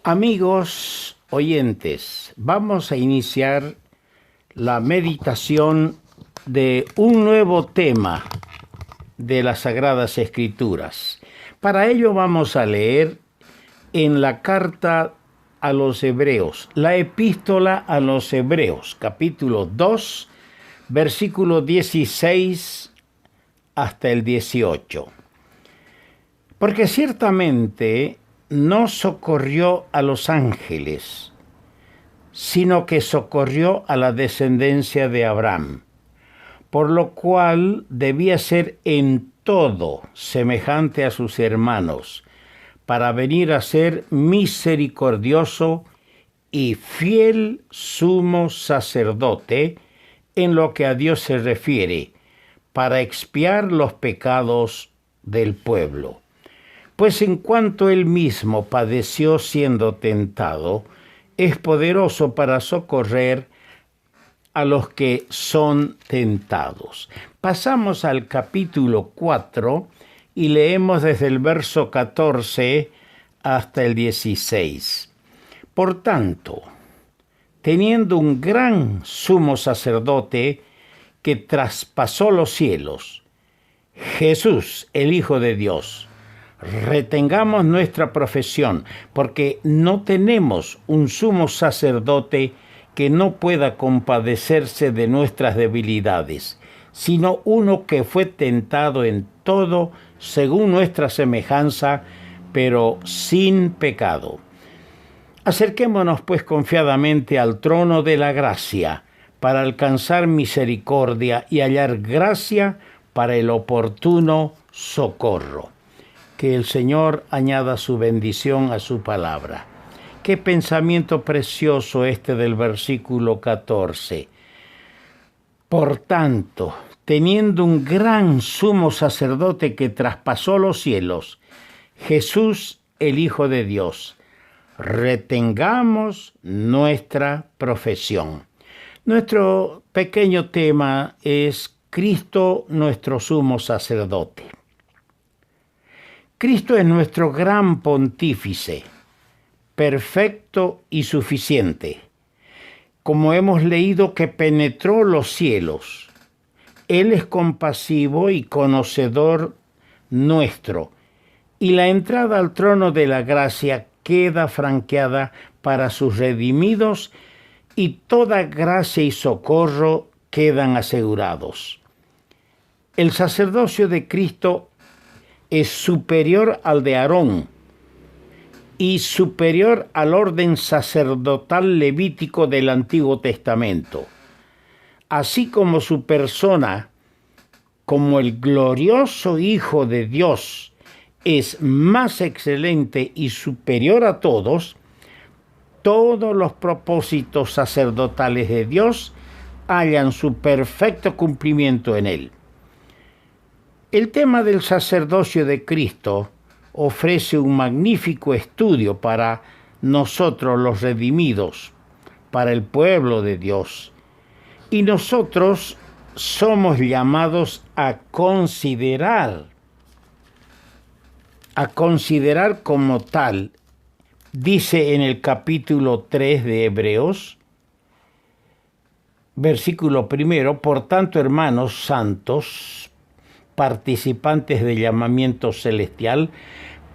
Amigos oyentes, vamos a iniciar la meditación de un nuevo tema de las Sagradas Escrituras. Para ello vamos a leer en la carta a los Hebreos, la epístola a los Hebreos, capítulo 2, versículo 16 hasta el 18. Porque ciertamente no socorrió a los ángeles, sino que socorrió a la descendencia de Abraham, por lo cual debía ser en todo semejante a sus hermanos, para venir a ser misericordioso y fiel sumo sacerdote en lo que a Dios se refiere, para expiar los pecados del pueblo. Pues en cuanto él mismo padeció siendo tentado, es poderoso para socorrer a los que son tentados. Pasamos al capítulo 4 y leemos desde el verso 14 hasta el 16. Por tanto, teniendo un gran sumo sacerdote que traspasó los cielos, Jesús, el Hijo de Dios, retengamos nuestra profesión, porque no tenemos un sumo sacerdote que no pueda compadecerse de nuestras debilidades, sino uno que fue tentado en todo según nuestra semejanza, pero sin pecado. Acerquémonos pues confiadamente al trono de la gracia, para alcanzar misericordia y hallar gracia para el oportuno socorro. Que el Señor añada su bendición a su palabra. Qué pensamiento precioso este del versículo 14. Por tanto, teniendo un gran sumo sacerdote que traspasó los cielos, Jesús, el Hijo de Dios, retengamos nuestra profesión. Nuestro pequeño tema es Cristo, nuestro sumo sacerdote. Cristo es nuestro gran pontífice, perfecto y suficiente. Como hemos leído que penetró los cielos, Él es compasivo y conocedor nuestro, y la entrada al trono de la gracia queda franqueada para sus redimidos, y toda gracia y socorro quedan asegurados. El sacerdocio de Cristo es superior al de Aarón y superior al orden sacerdotal levítico del Antiguo Testamento, así como su persona, como el glorioso Hijo de Dios, es más excelente y superior a todos los propósitos sacerdotales de Dios hallan su perfecto cumplimiento en él. El tema del sacerdocio de Cristo ofrece un magnífico estudio para nosotros los redimidos, para el pueblo de Dios. Y nosotros somos llamados a considerar como tal, dice en el capítulo 3 de Hebreos, versículo 1, por tanto, hermanos santos, participantes del llamamiento celestial,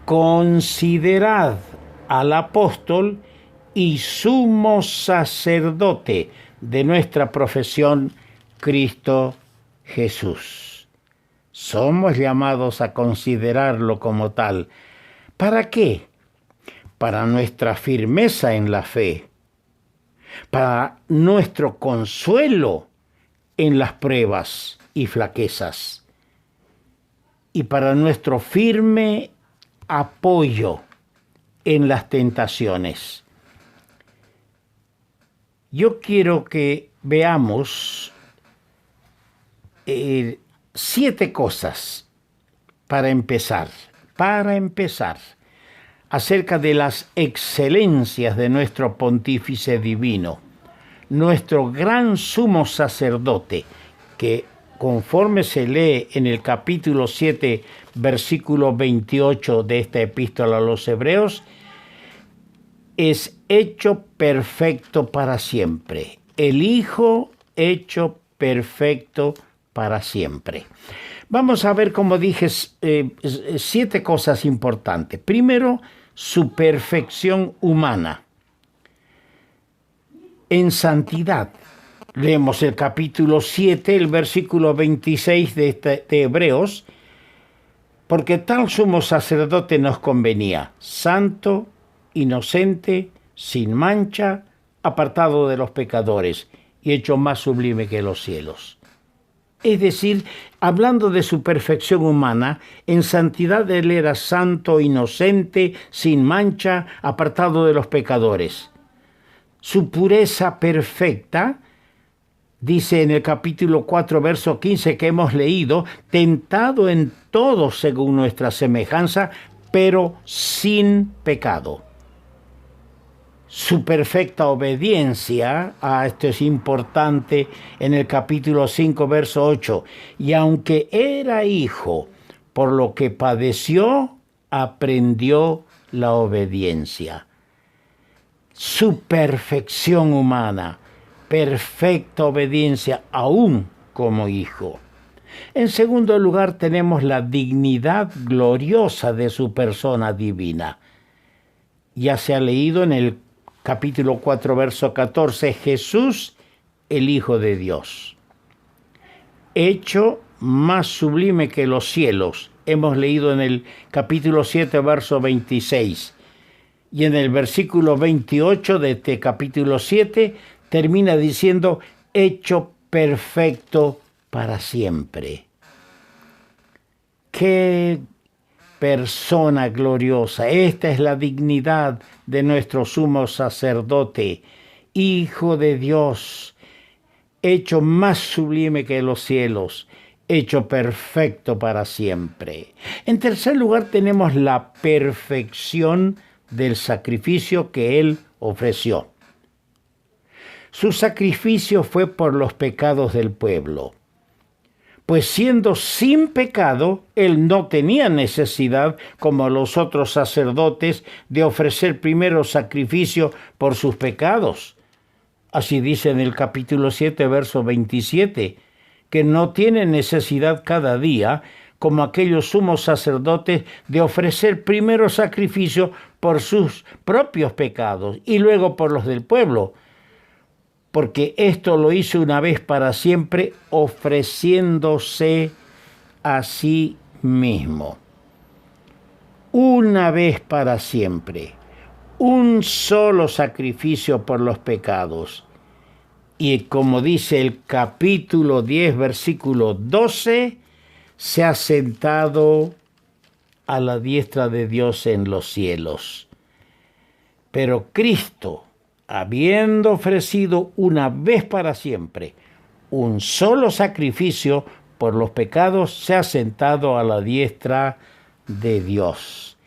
considerad al apóstol y sumo sacerdote de nuestra profesión, Cristo Jesús. Somos llamados a considerarlo como tal. ¿Para qué? Para nuestra firmeza en la fe, para nuestro consuelo en las pruebas y flaquezas, y para nuestro firme apoyo en las tentaciones. Yo quiero que veamos 7 cosas para empezar, acerca de las excelencias de nuestro pontífice divino, nuestro gran sumo sacerdote, que conforme se lee en el capítulo 7, versículo 28 de esta epístola a los Hebreos, es hecho perfecto para siempre. El Hijo hecho perfecto para siempre. Vamos a ver, como dije, 7 cosas importantes. Primero, su perfección humana. En santidad. Leemos el capítulo 7, el versículo 26 de Hebreos. Porque tal sumo sacerdote nos convenía, santo, inocente, sin mancha, apartado de los pecadores y hecho más sublime que los cielos. Es decir, hablando de su perfección humana, en santidad él era santo, inocente, sin mancha, apartado de los pecadores. Su pureza perfecta, dice en el capítulo 4, verso 15 que hemos leído, tentado en todo según nuestra semejanza, pero sin pecado. Su perfecta obediencia, esto es importante, en el capítulo 5, verso 8, y aunque era hijo, por lo que padeció, aprendió la obediencia. Su perfección humana, perfecta obediencia aún como hijo. En segundo lugar, tenemos la dignidad gloriosa de su persona divina. Ya se ha leído en el capítulo 4, verso 14, Jesús, el Hijo de Dios. Hecho más sublime que los cielos. Hemos leído en el capítulo 7, verso 26. Y en el versículo 28 de este capítulo 7 termina diciendo, hecho perfecto para siempre. ¡Qué persona gloriosa! Esta es la dignidad de nuestro sumo sacerdote, Hijo de Dios, hecho más sublime que los cielos, hecho perfecto para siempre. En tercer lugar, tenemos la perfección del sacrificio que Él ofreció. Su sacrificio fue por los pecados del pueblo, pues siendo sin pecado, Él no tenía necesidad, como los otros sacerdotes, de ofrecer primero sacrificio por sus pecados. Así dice en el capítulo 7, verso 27, que no tiene necesidad cada día, como aquellos sumos sacerdotes, de ofrecer primero sacrificio por sus propios pecados y luego por los del pueblo, porque esto lo hizo una vez para siempre, ofreciéndose a sí mismo. Una vez para siempre, un solo sacrificio por los pecados. Y como dice el capítulo 10, versículo 12, se ha sentado a la diestra de Dios en los cielos. Pero Cristo, habiendo ofrecido una vez para siempre un solo sacrificio por los pecados, se ha sentado a la diestra de Dios.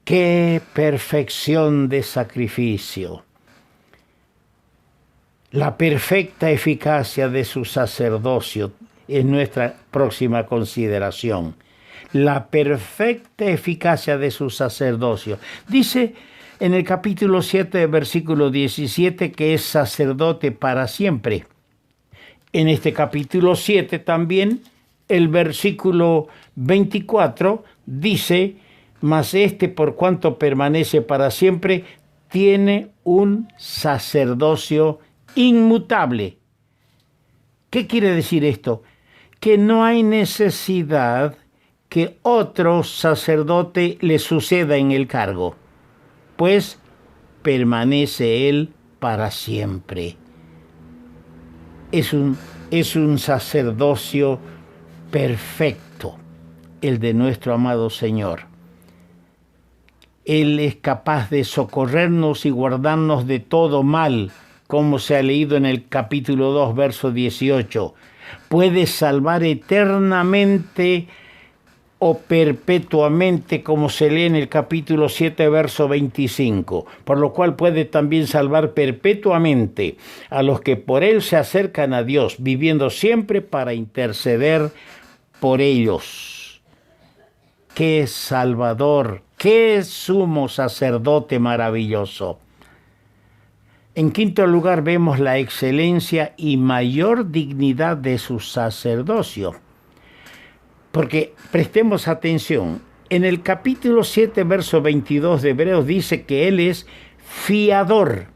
¡Qué perfección de sacrificio! La perfecta eficacia de su sacerdocio es nuestra próxima consideración. La perfecta eficacia de su sacerdocio. Dice en el capítulo 7, versículo 17, que es sacerdote para siempre. En este capítulo 7 también, el versículo 24 dice, mas por cuanto permanece para siempre, tiene un sacerdocio inmutable. ¿Qué quiere decir esto? Que no hay necesidad que otro sacerdote le suceda en el cargo, pues permanece él para siempre. Es un sacerdocio perfecto, el de nuestro amado Señor. Él es capaz de socorrernos y guardarnos de todo mal, como se ha leído en el capítulo 2, verso 18. Puede salvar eternamente o perpetuamente, como se lee en el capítulo 7, verso 25, por lo cual puede también salvar perpetuamente a los que por él se acercan a Dios, viviendo siempre para interceder por ellos. ¡Qué Salvador ¡Qué sumo sacerdote maravilloso! En quinto lugar, vemos la excelencia y mayor dignidad de su sacerdocio. Porque prestemos atención, en el capítulo 7, verso 22 de Hebreos dice que Él es fiador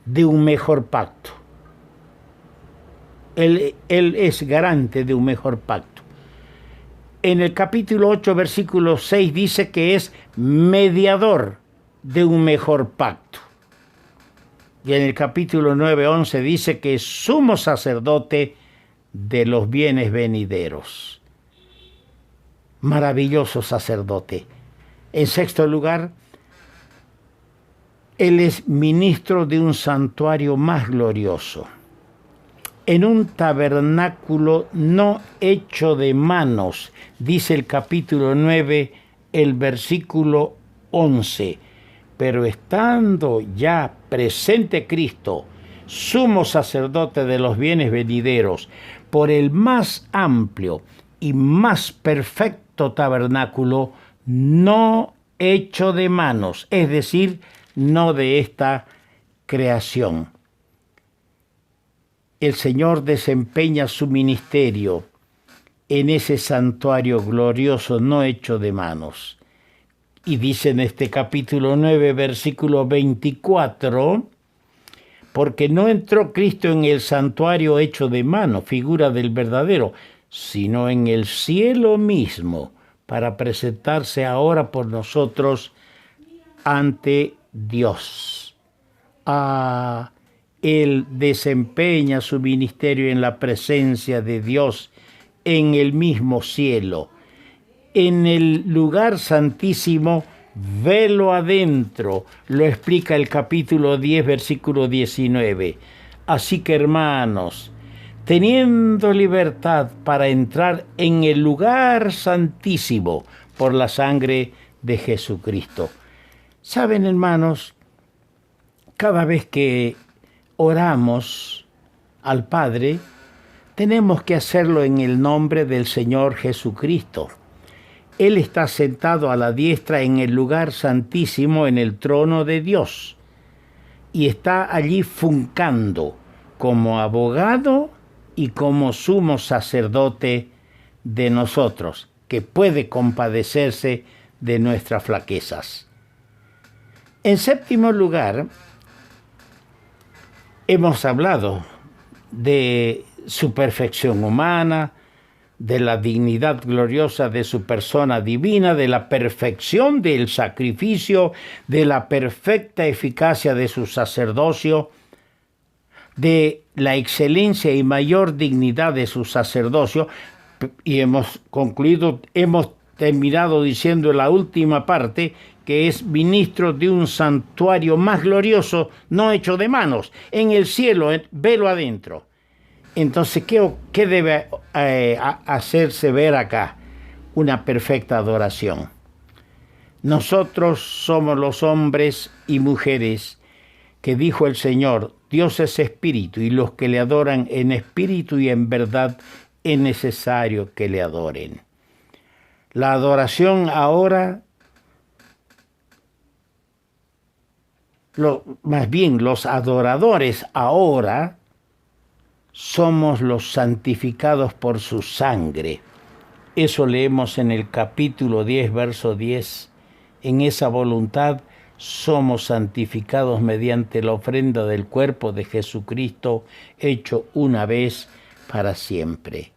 de un mejor pacto. Él es garante de un mejor pacto. En el capítulo 8, versículo 6 dice que es mediador de un mejor pacto. Y en el capítulo 9, 11 dice que es sumo sacerdote de los bienes venideros. Maravilloso sacerdote. En sexto lugar, Él es ministro de un santuario más glorioso. En un tabernáculo no hecho de manos, dice el capítulo 9, el versículo 11. Pero estando ya presente Cristo, sumo sacerdote de los bienes venideros, por el más amplio y más perfecto tabernáculo, no hecho de manos, es decir, no de esta creación. El Señor desempeña su ministerio en ese santuario glorioso no hecho de manos. Y dice en este capítulo 9, versículo 24, porque no entró Cristo en el santuario hecho de mano, figura del verdadero, sino en el cielo mismo, para presentarse ahora por nosotros ante Dios. Él desempeña su ministerio en la presencia de Dios, en el mismo cielo. En el lugar santísimo, velo adentro, lo explica el capítulo 10, versículo 19. Así que, hermanos, teniendo libertad para entrar en el lugar santísimo por la sangre de Jesucristo. Saben, hermanos, cada vez que oramos al Padre, tenemos que hacerlo en el nombre del Señor Jesucristo. Él está sentado a la diestra en el lugar santísimo, en el trono de Dios, y está allí funcando como abogado y como sumo sacerdote de nosotros, que puede compadecerse de nuestras flaquezas. En séptimo lugar, hemos hablado de su perfección humana, de la dignidad gloriosa de su persona divina, de la perfección del sacrificio, de la perfecta eficacia de su sacerdocio, de la excelencia y mayor dignidad de su sacerdocio, y hemos terminado diciendo en la última parte que es ministro de un santuario más glorioso, no hecho de manos, en el cielo, velo adentro. Entonces, ¿qué debe hacerse ver acá? Una perfecta adoración. Nosotros somos los hombres y mujeres que dijo el Señor, Dios es espíritu, y los que le adoran en espíritu y en verdad es necesario que le adoren. La adoración ahora, más bien los adoradores ahora, somos los santificados por su sangre. Eso leemos en el capítulo 10, verso 10. En esa voluntad somos santificados mediante la ofrenda del cuerpo de Jesucristo, hecho una vez para siempre.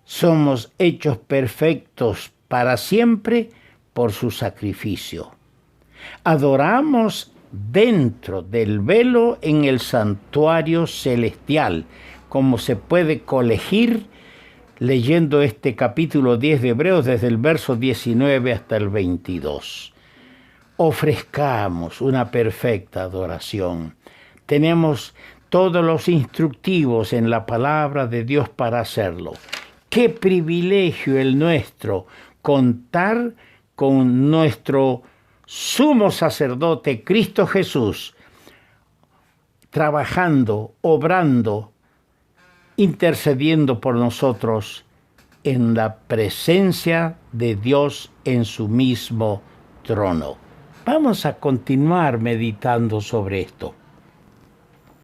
Somos hechos perfectos para siempre por su sacrificio. Adoramos dentro del velo en el santuario celestial, como se puede colegir leyendo este capítulo 10 de Hebreos desde el verso 19 hasta el 22. Ofrezcamos una perfecta adoración. Tenemos todos los instructivos en la palabra de Dios para hacerlo. Qué privilegio el nuestro contar con nuestro sumo sacerdote Cristo Jesús, trabajando, obrando, intercediendo por nosotros en la presencia de Dios en su mismo trono. Vamos a continuar meditando sobre esto.